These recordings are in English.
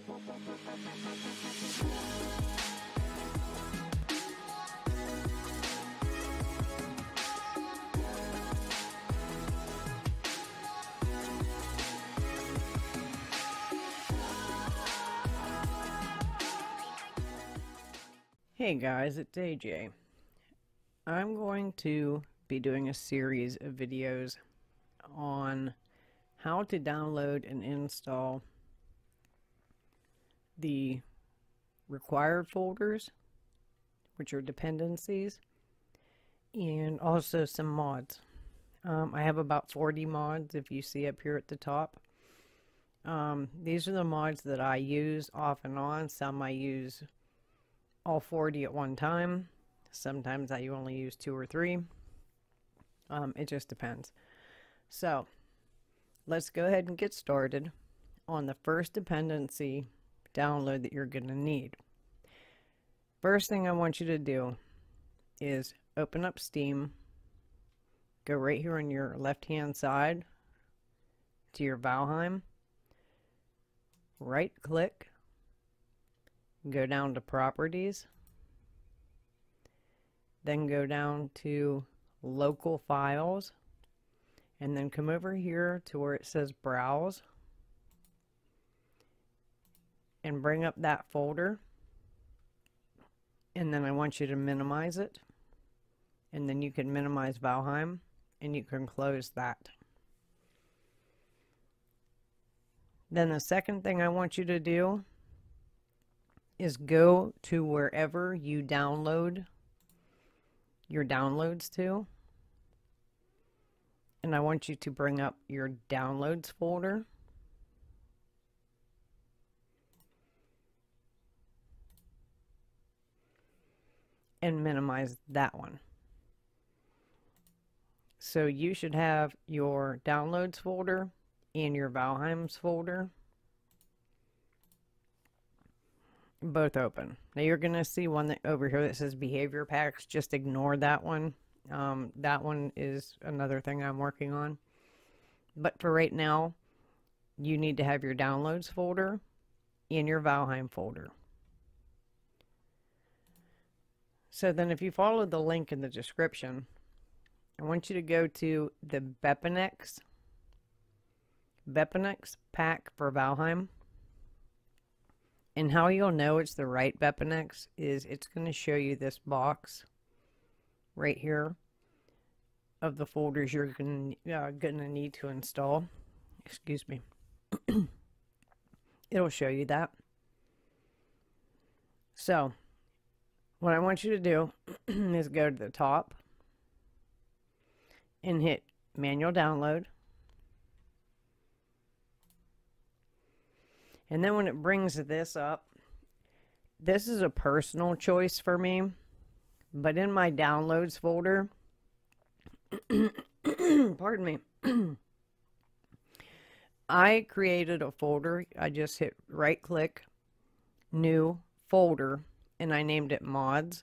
Hey guys, it's AJ. I'm going to be doing a series of videos on how to download and install the required folders, which are dependencies, and also some mods. I have about 40 mods, if you see up here at the top. These are the mods that I use off and on. Some I use all 40 at one time. Sometimes I only use 2 or 3. It just depends. So let's go ahead and get started on the first dependency download that you're going to need. First thing I want you to do is open up Steam, go right here on your left hand side to your Valheim, right click, go down to properties, then go down to local files, and then come over here to where it says browse and bring up that folder, and then I want you to minimize it, and then you can minimize Valheim and you can close that. Then the second thing I want you to do is go to wherever you download your downloads to, and I want you to bring up your downloads folder, and minimize that one. So you should have your downloads folder and your Valheim's folder both open. Now you're going to see one that over here that says behavior packs. Just ignore that one. That one is another thing I'm working on. But for right now, you need to have your downloads folder and your Valheim folder. So then if you follow the link in the description, I want you to go to the bepinex pack for Valheim. And how you'll know it's the right bepinex is it's going to show you this box right here of the folders you're going to need to install. Excuse me. It'll show you that. So what I want you to do is go to the top and hit manual download. And then when it brings this up, this is a personal choice for me, but in my downloads folder, pardon me, I created a folder. I just hit right click, new folder, and I named it mods.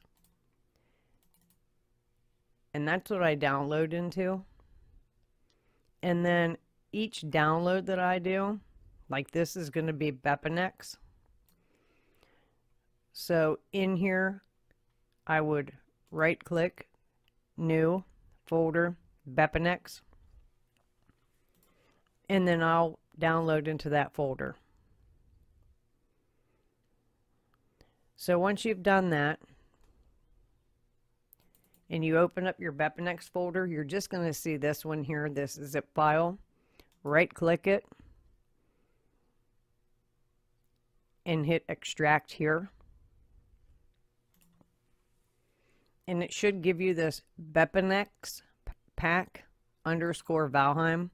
And that's what I download into. And then each download that I do, like this is going to be bepinex. So in here, I would right click, new folder, bepinex, and then I'll download into that folder. So once you've done that, and you open up your bepinex folder, you're just going to see this one here, this zip file. Right click it and hit extract here. And it should give you this bepinex pack underscore Valheim.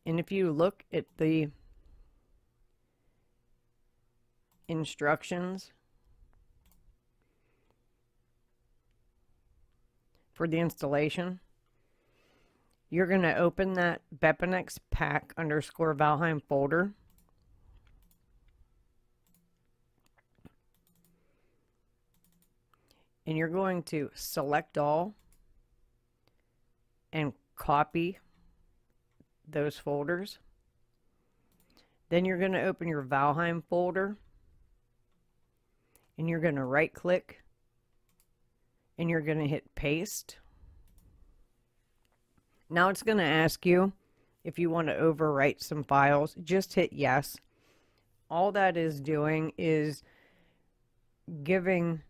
And if you look at the instructions for the installation, you're going to open that bepinex pack underscore Valheim folder. And you're going to select all and copy those folders. Then you're going to open your Valheim folder, and you're going to right click, and you're going to hit paste. Now it's going to ask you if you want to overwrite some files. Just hit yes. All that is doing is giving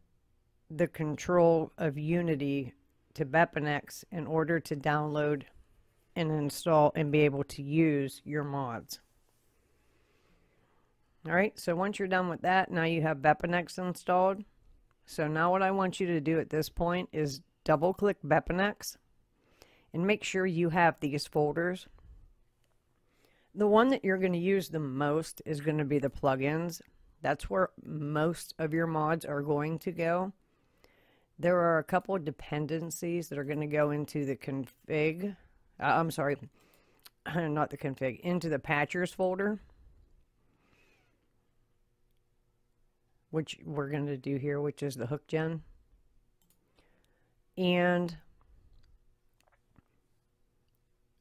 the control of Unity to bepinex in order to download and install and be able to use your mods. Alright, so once you're done with that, now you have bepinex installed. So now what I want you to do at this point is double click bepinex and make sure you have these folders. The one that you're going to use the most is going to be the plugins. That's where most of your mods are going to go. There are a couple of dependencies that are going to go into the config. I'm sorry, not the config, into the patchers folder, which we're going to do here, which is the HookGen. And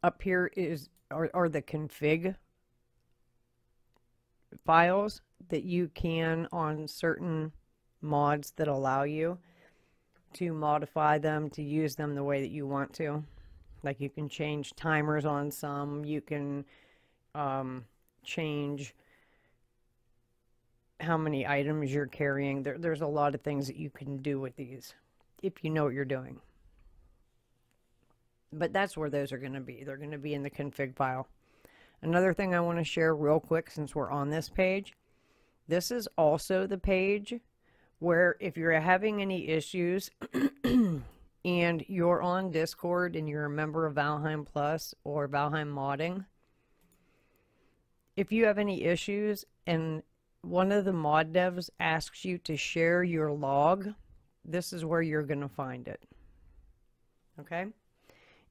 up here are the config files that you can on certain mods that allow you to modify them to use them the way that you want to. Like you can change timers on some, you can change how many items you're carrying. There's a lot of things that you can do with these if you know what you're doing. But that's where those are going to be. They're going to be in the config file. Another thing I want to share real quick since we're on this page. This is also the page where if you're having any issues and you're on Discord and you're a member of Valheim Plus or Valheim Modding, if you have any issues and one of the mod devs asks you to share your log, this is where you're going to find it. Okay?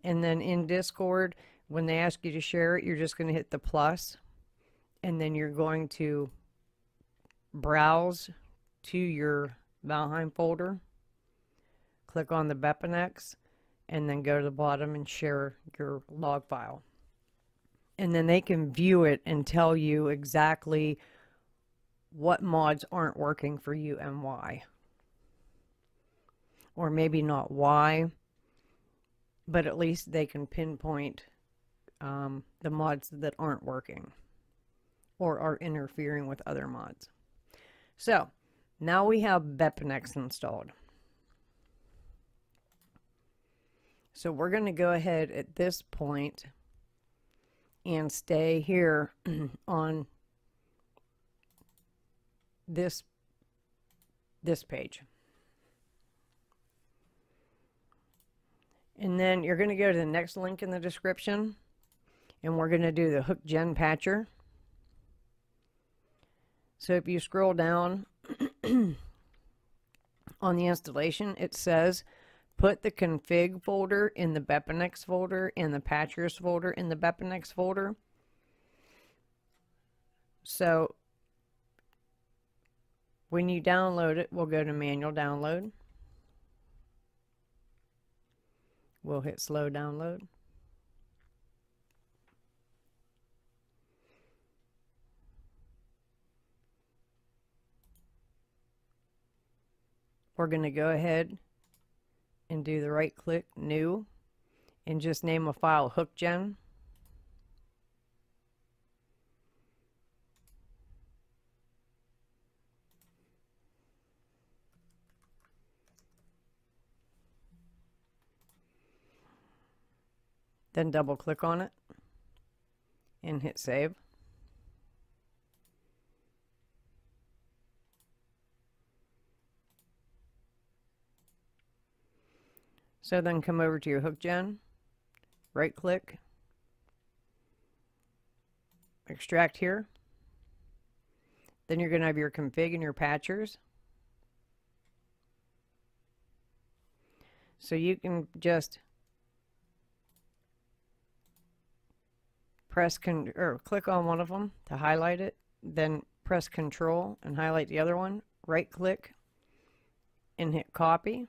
And then in Discord, when they ask you to share it, you're just going to hit the plus, and then you're going to browse to your Valheim folder, click on the bepinex, and then go to the bottom and share your log file. And then they can view it and tell you exactly what mods aren't working for you and why. Or maybe not why, but at least they can pinpoint the mods that aren't working or are interfering with other mods. So now we have bepinex installed. So we're going to go ahead at this point and stay here on this page. And then you're going to go to the next link in the description, and we're going to do the HookGen patcher. So if you scroll down on the installation, it says put the config folder in the bepinex folder and the patchers folder in the bepinex folder. So when you download it, we'll go to manual download. We'll hit slow download. We're going to go ahead and do the right click, new, and just name a file HookGen. Then double click on it and hit save. So then come over to your HookGen, right click, extract here. Then you're going to have your config and your patchers. So you can just click on one of them to highlight it, then press Control and highlight the other one, right click and hit copy.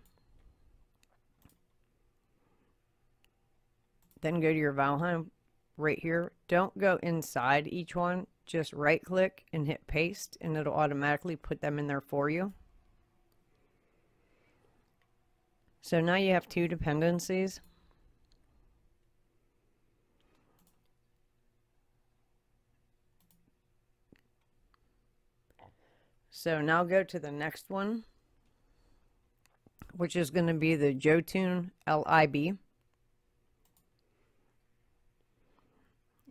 Then go to your Valheim right here. Don't go inside each one. just right click and hit paste, and it'll automatically put them in there for you. So now you have 2 dependencies. So now go to the next one, which is going to be the Jotune lib.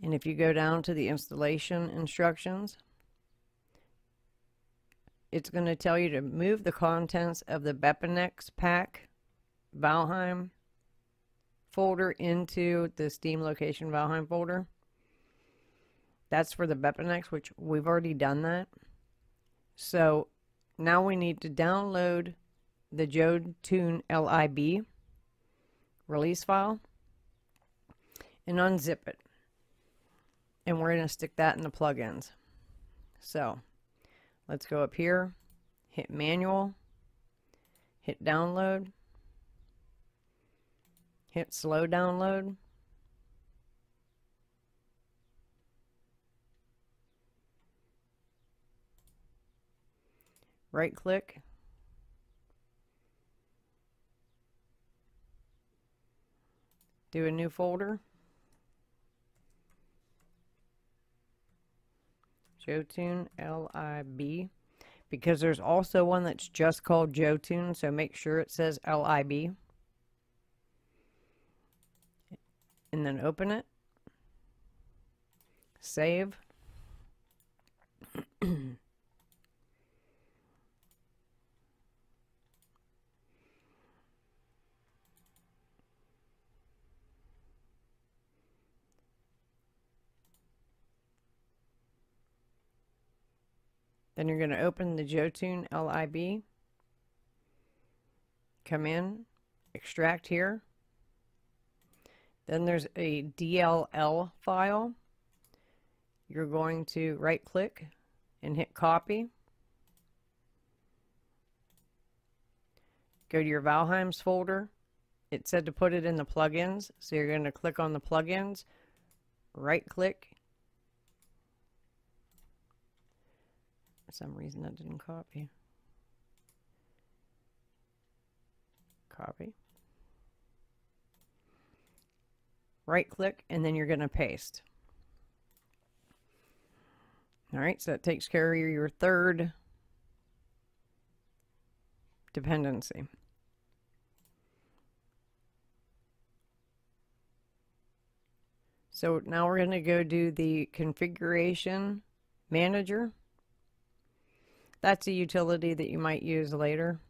And if you go down to the installation instructions, it's going to tell you to move the contents of the bepinex pack Valheim folder into the Steam location Valheim folder. That's for the bepinex, which we've already done that. So now we need to download the Jotune lib release file and unzip it. And we're going to stick that in the plugins. So let's go up here, hit manual, hit download, hit slow download, right click, do a new folder, Jotune lib, because there's also one that's just called Jotune, so make sure it says lib, and then open it, save, then you're going to open the Jotune lib, come in, extract here. Then there's a DLL file. You're going to right click and hit copy. Go to your Valheim's folder. It said to put it in the plugins, so you're going to click on the plugins, right click. For some reason that didn't copy. Copy. Right click, and then you're going to paste. Alright, so that takes care of your 3rd dependency. So now we're going to go do the configuration manager. That's a utility that you might use later.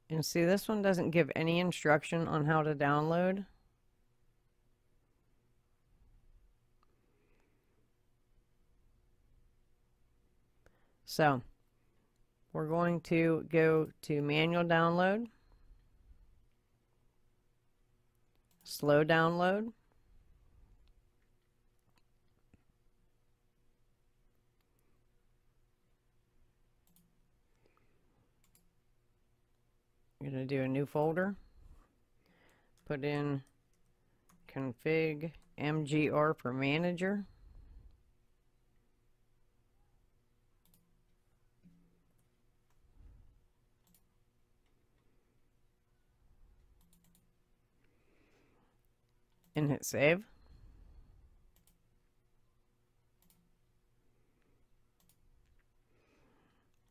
And see, this one doesn't give any instruction on how to download. So we're going to go to manual download, slow download, I'm going to do a new folder, put in config mgr for manager. And hit save.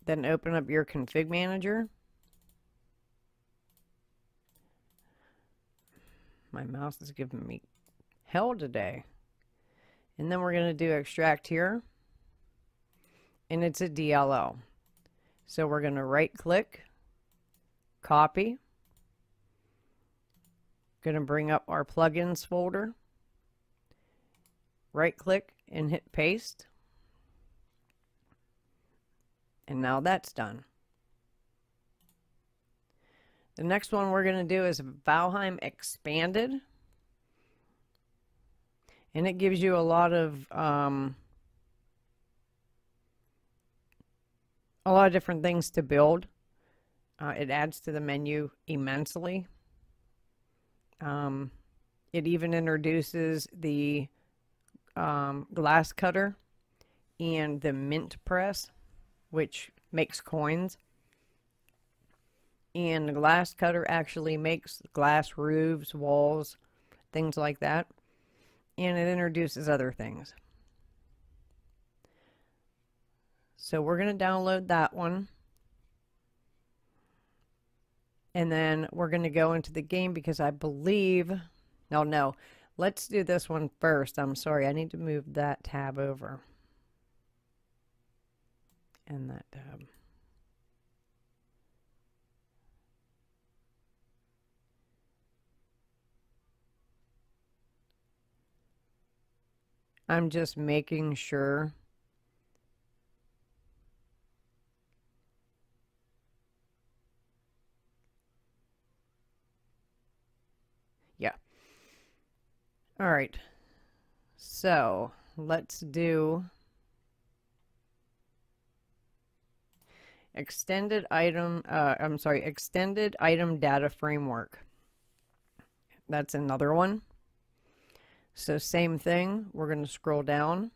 Then open up your config manager. My mouse is giving me hell today. And then we're going to do extract here. And it's a DLL. So we're going to right click, copy. Going to bring up our plugins folder. Right click and hit paste. And now that's done. The next one we're going to do is Valheim Expanded. And it gives you a lot of a lot of different things to build. It adds to the menu immensely. It even introduces the glass cutter and the mint press, which makes coins. And the glass cutter actually makes glass roofs, walls, things like that. And it introduces other things. So we're going to download that one. And then we're going to go into the game because I believe, no, let's do this one first. I'm sorry, I need to move that tab over. And that tab. I'm just making sure. Yeah. All right. So let's do extended item data framework. That's another one. So same thing, we're going to scroll down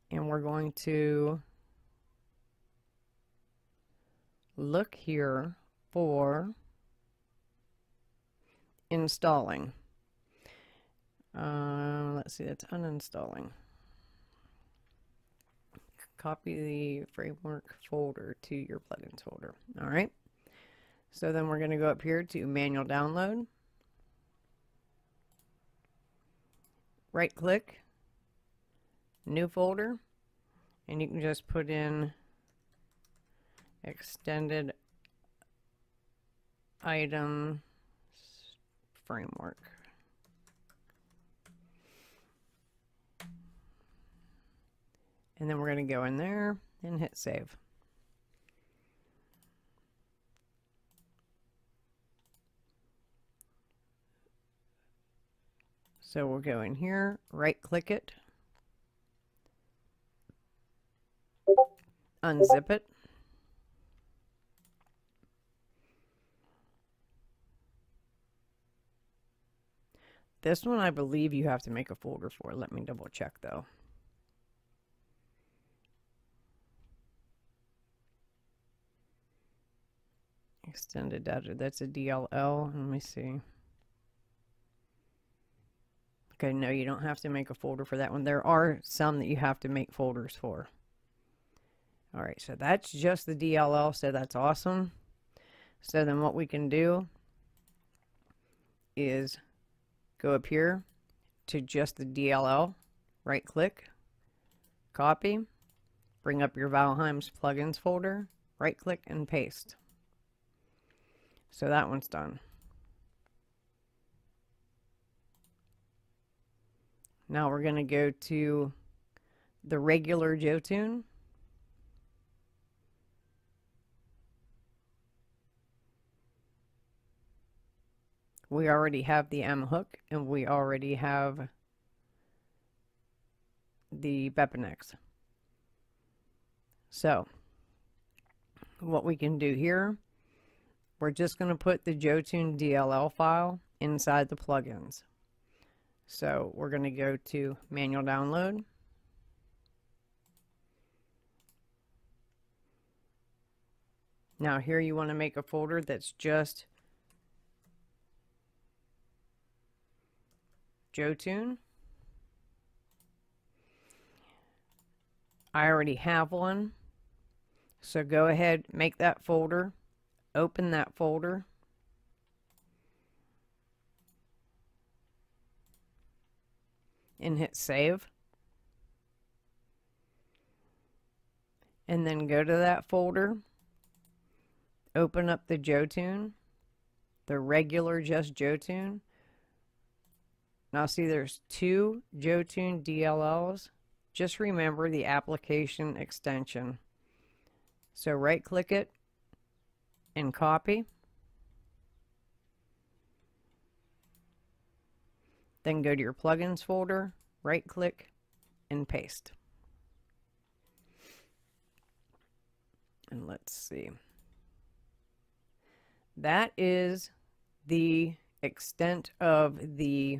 and we're going to look here for installing. Let's see, that's uninstalling. Copy the framework folder to your plugins folder. All right. So then we're going to go up here to manual download. Right click, new folder, and you can just put in extended item framework. And then we're going to go in there and hit save. So we'll go in here, right click it, unzip it. This one I believe you have to make a folder for. Let me double check though. Extended data, that's a DLL. Let me see. Okay, no, you don't have to make a folder for that one. There are some that you have to make folders for. All right, so that's just the DLL, so that's awesome. So then what we can do is go up here to just the DLL, right click, copy, bring up your Valheim's plugins folder, right click and paste. So that one's done. Now we're going to go to the regular Jotune. We already have the M hook and we already have the bepinex. So what we can do here, we're just going to put the Jotune DLL file inside the plugins. So we're going to go to manual download. Now here you want to make a folder that's just Jotune. I already have one. So go ahead, make that folder, open that folder. And hit save. And then go to that folder, open up the Jotune, the regular just Jotune. Now see there's two Jotune DLLs. Just remember the application extension. So right click it and copy. Then go to your plugins folder, right click and paste. And let's see. That is the extent of the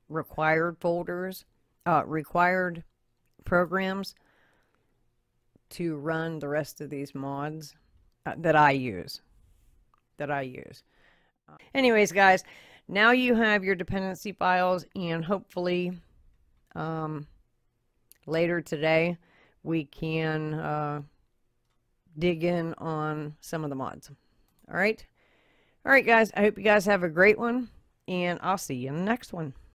required folders, required programs to run the rest of these mods that I use. Anyways, guys, now you have your dependency files, and hopefully later today we can dig in on some of the mods. All right, guys, I hope you guys have a great one, and I'll see you in the next one.